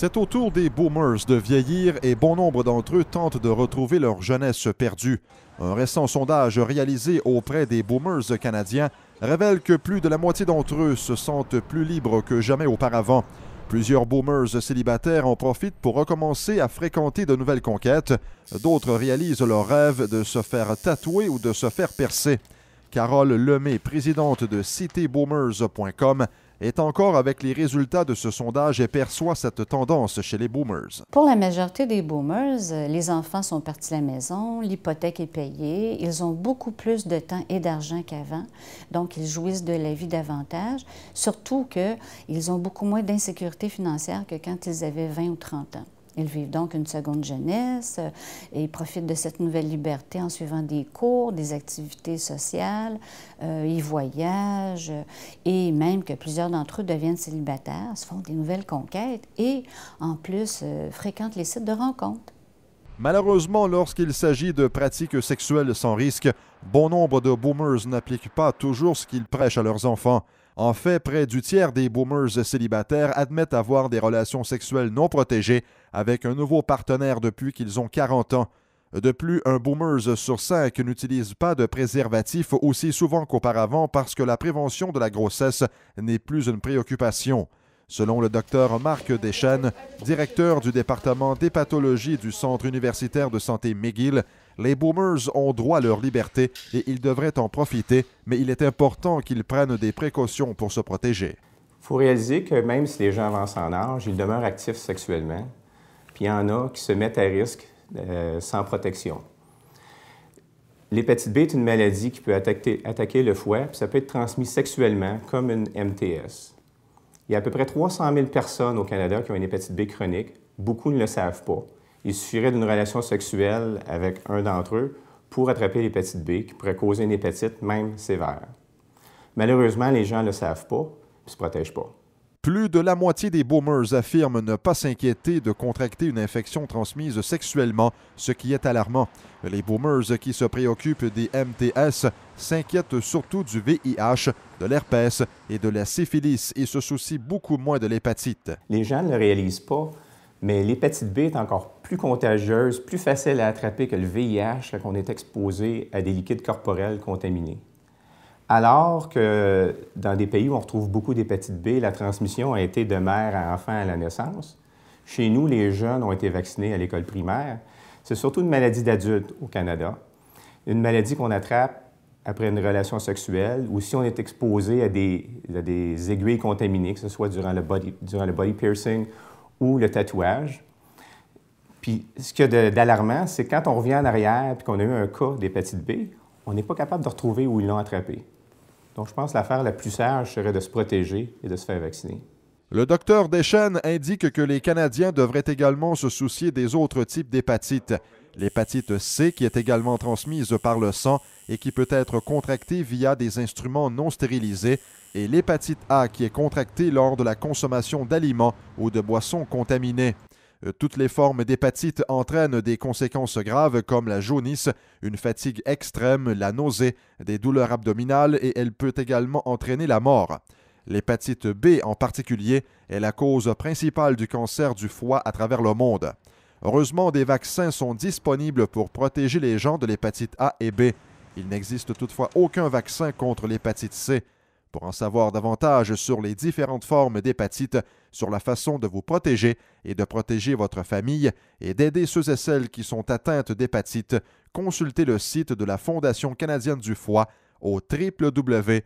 C'est au tour des boomers de vieillir et bon nombre d'entre eux tentent de retrouver leur jeunesse perdue. Un récent sondage réalisé auprès des boomers canadiens révèle que plus de la moitié d'entre eux se sentent plus libres que jamais auparavant. Plusieurs boomers célibataires en profitent pour recommencer à fréquenter de nouvelles conquêtes. D'autres réalisent leur rêve de se faire tatouer ou de se faire percer. Carole Lemay, présidente de cityboomers.com, est encore avec les résultats de ce sondage et perçoit cette tendance chez les boomers. Pour la majorité des boomers, les enfants sont partis de la maison, l'hypothèque est payée, ils ont beaucoup plus de temps et d'argent qu'avant, donc ils jouissent de la vie davantage, surtout qu'ils ont beaucoup moins d'insécurité financière que quand ils avaient 20 ou 30 ans. Ils vivent donc une seconde jeunesse et ils profitent de cette nouvelle liberté en suivant des cours, des activités sociales, ils voyagent et même que plusieurs d'entre eux deviennent célibataires, se font des nouvelles conquêtes et en plus fréquentent les sites de rencontres. Malheureusement, lorsqu'il s'agit de pratiques sexuelles sans risque, bon nombre de boomers n'appliquent pas toujours ce qu'ils prêchent à leurs enfants. En fait, près du tiers des boomers célibataires admettent avoir des relations sexuelles non protégées avec un nouveau partenaire depuis qu'ils ont 40 ans. De plus, un boomers sur 5 n'utilise pas de préservatif aussi souvent qu'auparavant parce que la prévention de la grossesse n'est plus une préoccupation. Selon le docteur Marc Deschênes, directeur du département d'hépatologie du Centre universitaire de santé McGill, les boomers ont droit à leur liberté et ils devraient en profiter, mais il est important qu'ils prennent des précautions pour se protéger. Il faut réaliser que même si les gens avancent en âge, ils demeurent actifs sexuellement, puis il y en a qui se mettent à risque sans protection. L'hépatite B est une maladie qui peut attaquer le foie, puis ça peut être transmis sexuellement comme une MTS. Il y a à peu près 300 000 personnes au Canada qui ont une hépatite B chronique. Beaucoup ne le savent pas. Il suffirait d'une relation sexuelle avec un d'entre eux pour attraper l'hépatite B qui pourrait causer une hépatite même sévère. Malheureusement, les gens ne le savent pas et ne se protègent pas. Plus de la moitié des boomers affirment ne pas s'inquiéter de contracter une infection transmise sexuellement, ce qui est alarmant. Les boomers qui se préoccupent des MTS s'inquiètent surtout du VIH, de l'herpès et de la syphilis et se soucient beaucoup moins de l'hépatite. Les gens ne le réalisent pas, mais l'hépatite B est encore plus contagieuse, plus facile à attraper que le VIH quand on est exposé à des liquides corporels contaminés. Alors que dans des pays où on retrouve beaucoup d'hépatite B, la transmission a été de mère à enfant à la naissance. Chez nous, les jeunes ont été vaccinés à l'école primaire. C'est surtout une maladie d'adulte au Canada, une maladie qu'on attrape après une relation sexuelle ou si on est exposé à des aiguilles contaminées, que ce soit durant le body piercing ou le tatouage. Puis ce qu'il y a d'alarmant, c'est quand on revient en arrière et qu'on a eu un cas d'hépatite B, on n'est pas capable de retrouver où ils l'ont attrapé. Donc, je pense que l'affaire la plus sage serait de se protéger et de se faire vacciner. Le docteur Deschênes indique que les Canadiens devraient également se soucier des autres types d'hépatite. L'hépatite C, qui est également transmise par le sang et qui peut être contractée via des instruments non stérilisés, et l'hépatite A, qui est contractée lors de la consommation d'aliments ou de boissons contaminées. Toutes les formes d'hépatite entraînent des conséquences graves comme la jaunisse, une fatigue extrême, la nausée, des douleurs abdominales et elle peut également entraîner la mort. L'hépatite B en particulier est la cause principale du cancer du foie à travers le monde. Heureusement, des vaccins sont disponibles pour protéger les gens de l'hépatite A et B. Il n'existe toutefois aucun vaccin contre l'hépatite C. Pour en savoir davantage sur les différentes formes d'hépatite, sur la façon de vous protéger et de protéger votre famille et d'aider ceux et celles qui sont atteintes d'hépatite, consultez le site de la Fondation canadienne du foie au www.foie.ca.